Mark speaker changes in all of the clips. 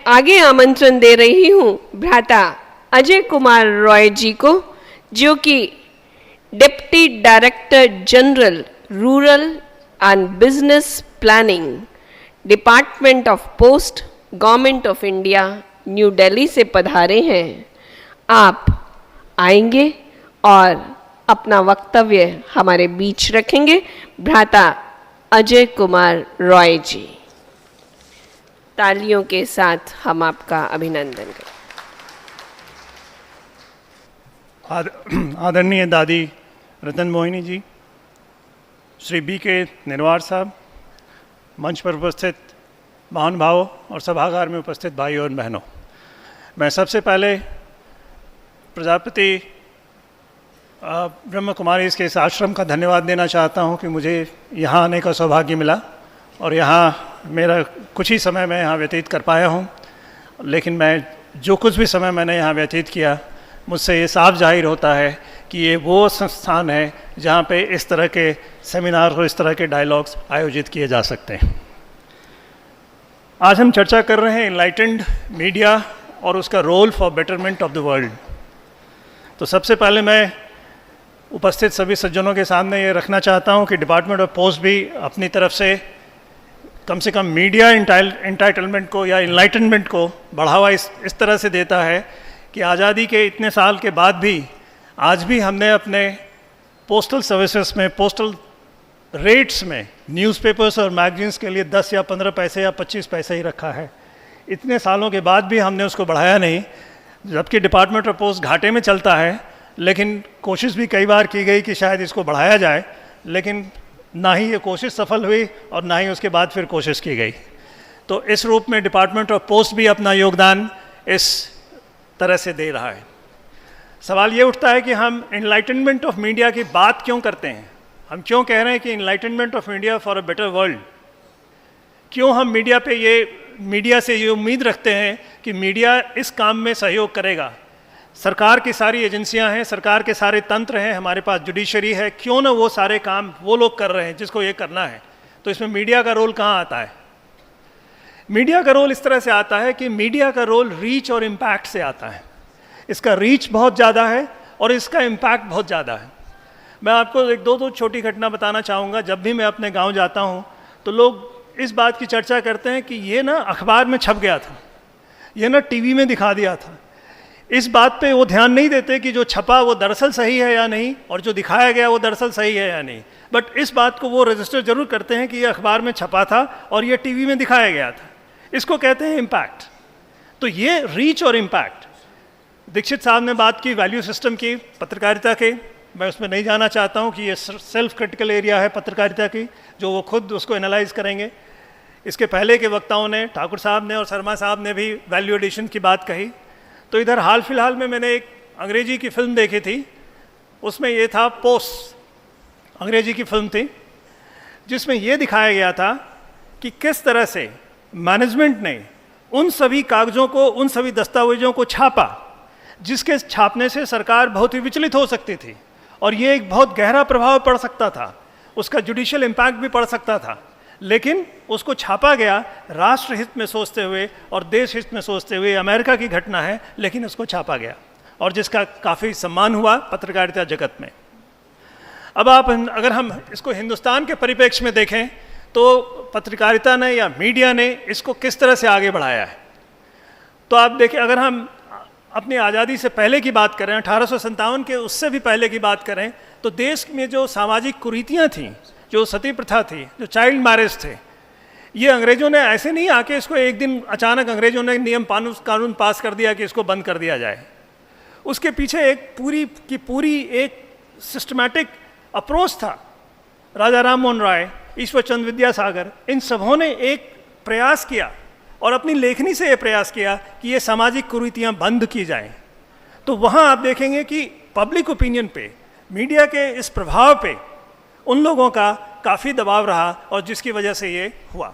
Speaker 1: आगे आमंत्रण दे रही हूं भ्राता अजय कुमार रॉय जी को, जो कि deputy director general rural and business planning, department of post, government of India, new Delhi से पधारे हैं। आप आएंगे और अपना वक्तव्य हमारे बीच रखेंगे। भ्राता अजय कुमार रॉय जी, तालियों के साथ हम आपका अभिनंदन करें।
Speaker 2: आदरणीय दादी रतन मोहिनी जी, श्री बी के निर्वार साहब, मंच पर उपस्थित महानुभावों और सभागार में उपस्थित भाइयों और बहनों, मैं सबसे पहले प्रजापति ब्रह्म कुमारी इसके इस आश्रम का धन्यवाद देना चाहता हूं कि मुझे यहाँ आने का सौभाग्य मिला और यहाँ मेरा कुछ ही समय मैं यहाँ व्यतीत कर पाया हूँ। लेकिन मैं जो कुछ भी समय मैंने यहाँ व्यतीत किया, मुझसे ये साफ जाहिर होता है कि ये वो संस्थान है जहाँ पे इस तरह के सेमिनार और इस तरह के डायलॉग्स आयोजित किए जा सकते हैं। आज हम चर्चा कर रहे हैं इनलाइटेंड मीडिया और उसका role for betterment of the world. तो सबसे पहले मैं उपस्थित सभी सज्जनों के सामने ये रखना चाहता हूँ कि डिपार्टमेंट ऑफ पोस्ट भी अपनी तरफ से कम मीडिया इंटाइटलमेंट को या इनलाइटनमेंट को बढ़ावा इस तरह से देता है कि आज़ादी के इतने साल के बाद भी आज भी हमने अपने पोस्टल सर्विसेज में, पोस्टल रेट्स में न्यूज़पेपर्स और मैगजीन्स के लिए 10 या 15 पैसे या 25 पैसे ही रखा है। इतने सालों के बाद भी हमने उसको बढ़ाया नहीं, जबकि डिपार्टमेंट ऑफ पोस्ट घाटे में चलता है। लेकिन कोशिश भी कई बार की गई कि शायद इसको बढ़ाया जाए, लेकिन ना ही ये कोशिश सफल हुई और ना ही उसके बाद फिर कोशिश की गई। तो इस रूप में डिपार्टमेंट ऑफ पोस्ट भी अपना योगदान इस तरह से दे रहा है। सवाल ये उठता है कि हम इनलाइटनमेंट ऑफ मीडिया की बात क्यों करते हैं? हम क्यों कह रहे हैं कि enlightenment of media for a better world? क्यों हम मीडिया से ये उम्मीद रखते हैं कि मीडिया इस काम में सहयोग करेगा? सरकार की सारी एजेंसियां हैं, सरकार के सारे तंत्र हैं, हमारे पास जुडिशरी है, क्यों ना वो सारे काम वो लोग कर रहे हैं जिसको ये करना है। तो इसमें मीडिया का रोल कहाँ आता है? मीडिया का रोल इस तरह से आता है कि मीडिया का रोल रीच और इम्पैक्ट से आता है। इसका रीच बहुत ज़्यादा है और इसका इम्पैक्ट बहुत ज़्यादा है। मैं आपको एक दो छोटी घटना बताना चाहूँगा। जब भी मैं अपने गाँव जाता हूँ तो लोग इस बात की चर्चा करते हैं कि ये ना अखबार में छप गया था, ये ना टीवी में दिखा दिया था। इस बात पे वो ध्यान नहीं देते कि जो छपा वो दरअसल सही है या नहीं, और जो दिखाया गया वो दरअसल सही है या नहीं। बट इस बात को वो रजिस्टर जरूर करते हैं कि ये अखबार में छपा था और ये टीवी में दिखाया गया था। इसको कहते हैं इम्पैक्ट। तो ये रीच और इम्पैक्ट। दीक्षित साहब ने बात की वैल्यू सिस्टम की, पत्रकारिता के। मैं उसमें नहीं जाना चाहता हूँ कि ये सेल्फ क्रिटिकल एरिया है पत्रकारिता की, जो वो खुद उसको एनालाइज करेंगे। इसके पहले के वक्ताओं ने, ठाकुर साहब ने और शर्मा साहब ने भी वैल्यू एडिशन की बात कही। तो इधर हाल फिलहाल में मैंने एक अंग्रेजी की फिल्म देखी थी, उसमें ये था पोस्ट, अंग्रेजी की फिल्म थी, जिसमें ये दिखाया गया था कि किस तरह से मैनेजमेंट ने उन सभी कागज़ों को, उन सभी दस्तावेजों को छापा जिसके छापने से सरकार बहुत ही विचलित हो सकती थी और ये एक बहुत गहरा प्रभाव पड़ सकता था, उसका जुडिशियल इम्पैक्ट भी पड़ सकता था। लेकिन उसको छापा गया राष्ट्र हित में सोचते हुए और देश हित में सोचते हुए। अमेरिका की घटना है, लेकिन उसको छापा गया और जिसका काफ़ी सम्मान हुआ पत्रकारिता जगत में। अब अगर हम इसको हिंदुस्तान के परिप्रेक्ष्य में देखें तो पत्रकारिता ने या मीडिया ने इसको किस तरह से आगे बढ़ाया है। तो आप देखें, अगर हम अपनी आज़ादी से पहले की बात करें, 1857 के उससे भी पहले की बात करें, तो देश में जो सामाजिक कुरीतियाँ थीं, जो सती प्रथा थी, जो चाइल्ड मैरिज थे, ये अंग्रेज़ों ने ऐसे नहीं आके इसको एक दिन अचानक अंग्रेज़ों ने नियम कानून पास कर दिया कि इसको बंद कर दिया जाए। उसके पीछे एक पूरी एक सिस्टमैटिक अप्रोच था। राजा राम मोहन राय, ईश्वर चंद्र विद्यासागर, इन सबों ने एक प्रयास किया और अपनी लेखनी से ये प्रयास किया कि ये सामाजिक कुरीतियाँ बंद की जाएं। तो वहाँ आप देखेंगे कि पब्लिक ओपिनियन पे, मीडिया के इस प्रभाव पे उन लोगों का काफ़ी दबाव रहा और जिसकी वजह से ये हुआ।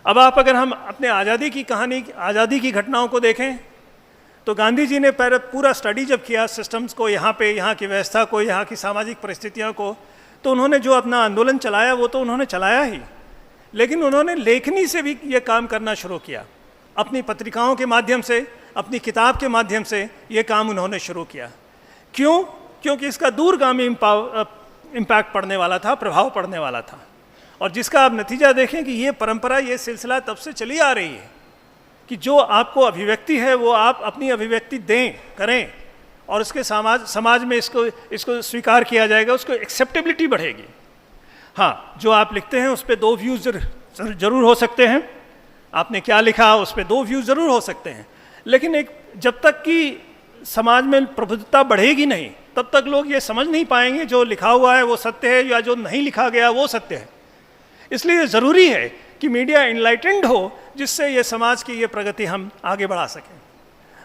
Speaker 2: अब अगर हम अपने आज़ादी की कहानी, आज़ादी की घटनाओं को देखें तो गांधी जी ने पूरा स्टडी जब किया सिस्टम्स को, यहाँ की व्यवस्था को, यहाँ की सामाजिक परिस्थितियों को, तो उन्होंने जो अपना आंदोलन चलाया वो तो उन्होंने चलाया ही, लेकिन उन्होंने लेखनी से भी ये काम करना शुरू किया। अपनी पत्रिकाओं के माध्यम से, अपनी किताब के माध्यम से ये काम उन्होंने शुरू किया। क्यों? क्योंकि इसका दूरगामी इम्पैक्ट पड़ने वाला था, प्रभाव पड़ने वाला था। और जिसका आप नतीजा देखें कि ये परंपरा, ये सिलसिला तब से चली आ रही है कि जो आपको अभिव्यक्ति है वो आप अपनी अभिव्यक्ति दें, करें, और उसके समाज में इसको स्वीकार किया जाएगा, उसको एक्सेप्टेबिलिटी बढ़ेगी। हाँ, जो आप लिखते हैं उस पर 2 व्यूज़ जरूर हो सकते हैं, आपने क्या लिखा उस पर 2 व्यूज़ ज़रूर हो सकते हैं, लेकिन जब तक कि समाज में प्रबुद्धता बढ़ेगी नहीं, तब तक लोग ये समझ नहीं पाएंगे जो लिखा हुआ है वो सत्य है या जो नहीं लिखा गया वो सत्य है। इसलिए ज़रूरी है कि मीडिया इनलाइटेंड हो, जिससे ये समाज की ये प्रगति हम आगे बढ़ा सकें।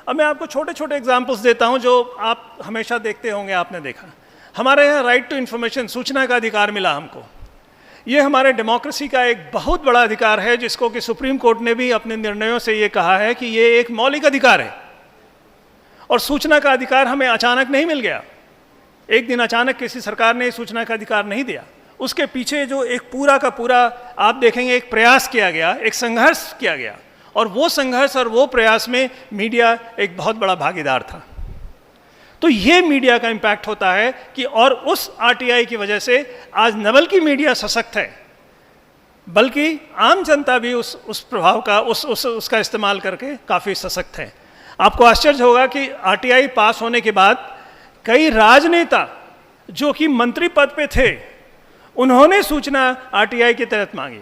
Speaker 2: अब मैं आपको छोटे छोटे एग्जाम्पल्स देता हूँ जो आप हमेशा देखते होंगे, आपने देखा। हमारे यहाँ राइट टू इन्फॉर्मेशन, सूचना का अधिकार मिला हमको। ये हमारे डेमोक्रेसी का एक बहुत बड़ा अधिकार है, जिसको कि सुप्रीम कोर्ट ने भी अपने निर्णयों से ये कहा है कि ये एक मौलिक अधिकार है। और सूचना का अधिकार हमें अचानक नहीं मिल गया, एक दिन अचानक किसी सरकार ने सूचना का अधिकार नहीं दिया। उसके पीछे जो एक पूरा का पूरा आप देखेंगे एक प्रयास किया गया, एक संघर्ष किया गया, और वो संघर्ष और वो प्रयास में मीडिया एक बहुत बड़ा भागीदार था। तो ये मीडिया का इम्पैक्ट होता है कि, और उस आरटीआई की वजह से आज न बल्कि मीडिया सशक्त है, बल्कि आम जनता भी उस प्रभाव का उसका इस्तेमाल करके काफ़ी सशक्त है। आपको आश्चर्य होगा कि आरटीआई पास होने के बाद कई राजनेता जो कि मंत्री पद पे थे, उन्होंने सूचना आरटीआई के तहत मांगी।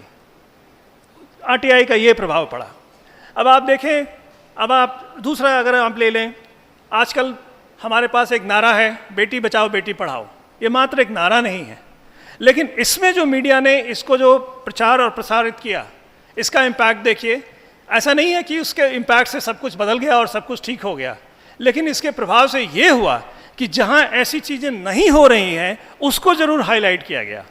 Speaker 2: आरटीआई का ये प्रभाव पड़ा। अब आप देखें, अब आप दूसरा अगर आप ले लें, आजकल हमारे पास एक नारा है, बेटी बचाओ बेटी पढ़ाओ। ये मात्र एक नारा नहीं है, लेकिन इसमें जो मीडिया ने इसको जो प्रचार और प्रसारित किया, इसका इम्पैक्ट देखिए। ऐसा नहीं है कि उसके इम्पैक्ट से सब कुछ बदल गया और सब कुछ ठीक हो गया, लेकिन इसके प्रभाव से ये हुआ कि जहाँ ऐसी चीज़ें नहीं हो रही हैं उसको ज़रूर हाईलाइट किया गया।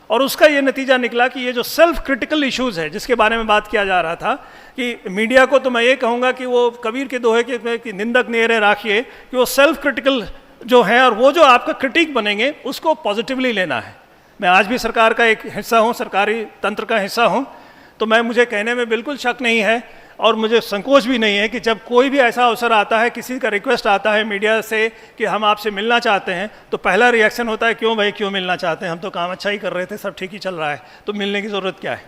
Speaker 2: और उसका ये नतीजा निकला कि ये जो सेल्फ क्रिटिकल इश्यूज़ है जिसके बारे में बात किया जा रहा था, कि मीडिया को तो मैं ये कहूँगा कि वो कबीर के दोहे कि निंदक नेरे राखिए, कि वो सेल्फ क्रिटिकल जो है और वो जो आपका क्रिटिक बनेंगे उसको पॉजिटिवली लेना है। मैं आज भी सरकार का एक हिस्सा हूँ, सरकारी तंत्र का हिस्सा हूँ, तो मुझे कहने में बिल्कुल शक नहीं है और मुझे संकोच भी नहीं है कि जब कोई भी ऐसा अवसर आता है, किसी का रिक्वेस्ट आता है मीडिया से कि हम आपसे मिलना चाहते हैं, तो पहला रिएक्शन होता है क्यों भाई, क्यों मिलना चाहते हैं, हम तो काम अच्छा ही कर रहे थे, सब ठीक ही चल रहा है, तो मिलने की ज़रूरत क्या है।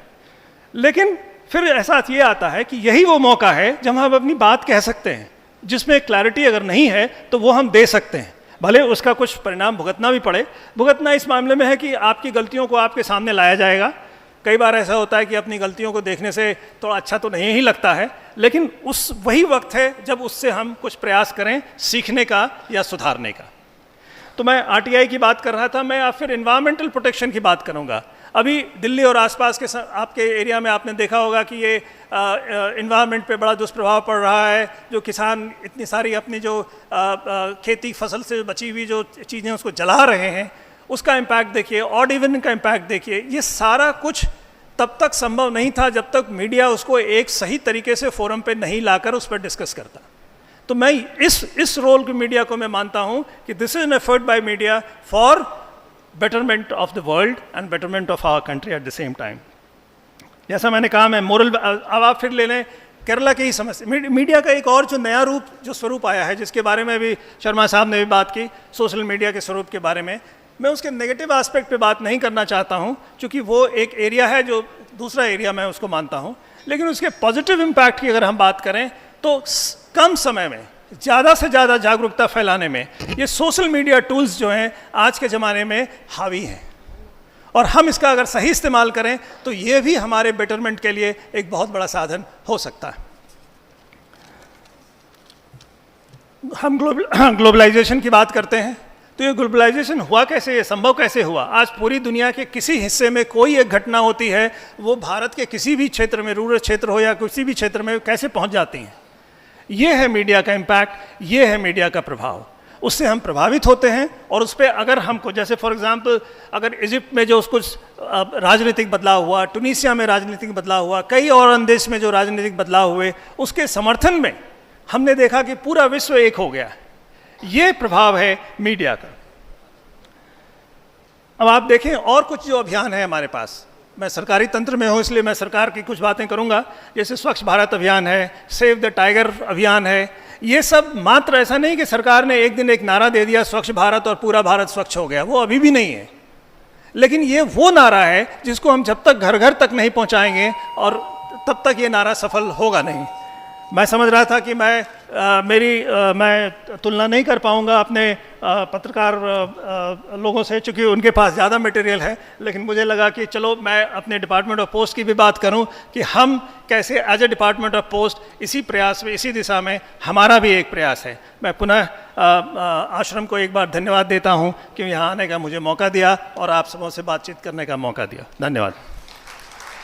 Speaker 2: लेकिन फिर एहसास ये आता है कि यही वो मौका है जब हम अपनी बात कह सकते हैं, जिसमें क्लैरिटी अगर नहीं है तो वो हम दे सकते हैं, भले उसका कुछ परिणाम भुगतना भी पड़े। भुगतना इस मामले में है कि आपकी गलतियों को आपके सामने लाया जाएगा। कई बार ऐसा होता है कि अपनी गलतियों को देखने से थोड़ा अच्छा तो नहीं ही लगता है, लेकिन वही वक्त है जब उससे हम कुछ प्रयास करें सीखने का या सुधारने का। तो मैं आरटीआई की बात कर रहा था, मैं फिर एनवायरमेंटल प्रोटेक्शन की बात करूंगा। अभी दिल्ली और आसपास के आपके एरिया में आपने देखा होगा कि ये एनवायरनमेंट पे बड़ा दुष्प्रभाव पड़ रहा है। जो किसान इतनी सारी अपनी जो खेती फसल से बची हुई जो चीज़ें उसको जला रहे हैं, उसका इम्पैक्ट देखिए, ऑड इवन का इम्पैक्ट देखिए। ये सारा कुछ तब तक संभव नहीं था जब तक मीडिया उसको एक सही तरीके से फोरम पे नहीं लाकर उस पर डिस्कस करता। तो मैं इस रोल की मीडिया को मैं मानता हूँ कि this is an effort by media for betterment of the world and betterment of our country at the same time. जैसा मैंने कहा, मैं मोरल, अब आप फिर ले लें केरला की ही समस्या। मीडिया का एक और जो नया रूप, जो स्वरूप आया है, जिसके बारे में भी शर्मा साहब ने भी बात की, सोशल मीडिया के स्वरूप के बारे में। मैं उसके नेगेटिव एस्पेक्ट पे बात नहीं करना चाहता हूँ, क्योंकि वो एक एरिया है जो दूसरा एरिया मैं उसको मानता हूँ। लेकिन उसके पॉजिटिव इम्पैक्ट की अगर हम बात करें तो कम समय में ज़्यादा से ज़्यादा जागरूकता फैलाने में ये सोशल मीडिया टूल्स जो हैं आज के ज़माने में हावी हैं, और हम इसका अगर सही इस्तेमाल करें तो ये भी हमारे बेटरमेंट के लिए एक बहुत बड़ा साधन हो सकता है। हम ग्लोबलाइजेशन की बात करते हैं, तो ये ग्लोबलाइजेशन हुआ कैसे, ये संभव कैसे हुआ? आज पूरी दुनिया के किसी हिस्से में कोई एक घटना होती है, वो भारत के किसी भी क्षेत्र में, रूरल क्षेत्र हो या किसी भी क्षेत्र में, कैसे पहुंच जाती हैं। ये है मीडिया का इम्पैक्ट, ये है मीडिया का प्रभाव। उससे हम प्रभावित होते हैं, और उस पर अगर हमको, जैसे फॉर एग्जांपल अगर इजिप्ट में जो कुछ राजनीतिक बदलाव हुआ, टूनीसिया में राजनीतिक बदलाव हुआ, कई और देश में जो राजनीतिक बदलाव हुए, उसके समर्थन में हमने देखा कि पूरा विश्व एक हो गया। ये प्रभाव है मीडिया का। अब आप देखें और कुछ जो अभियान है हमारे पास, मैं सरकारी तंत्र में हूँ इसलिए मैं सरकार की कुछ बातें करूँगा। जैसे स्वच्छ भारत अभियान है, सेव द टाइगर अभियान है, ये सब मात्र ऐसा नहीं कि सरकार ने एक दिन एक नारा दे दिया स्वच्छ भारत और पूरा भारत स्वच्छ हो गया, वो अभी भी नहीं है। लेकिन ये वो नारा है जिसको हम जब तक घर घर तक नहीं पहुँचाएंगे और तब तक ये नारा सफल होगा नहीं। मैं समझ रहा था कि मैं तुलना नहीं कर पाऊंगा अपने पत्रकार लोगों से, चूँकि उनके पास ज़्यादा मटेरियल है, लेकिन मुझे लगा कि चलो मैं अपने डिपार्टमेंट ऑफ पोस्ट की भी बात करूं कि हम कैसे as a department of post इसी प्रयास में, इसी दिशा में हमारा भी एक प्रयास है। मैं पुनः आश्रम को एक बार धन्यवाद देता हूं कि यहाँ आने का मुझे मौका दिया और आप सबों से बातचीत करने का मौका दिया। धन्यवाद।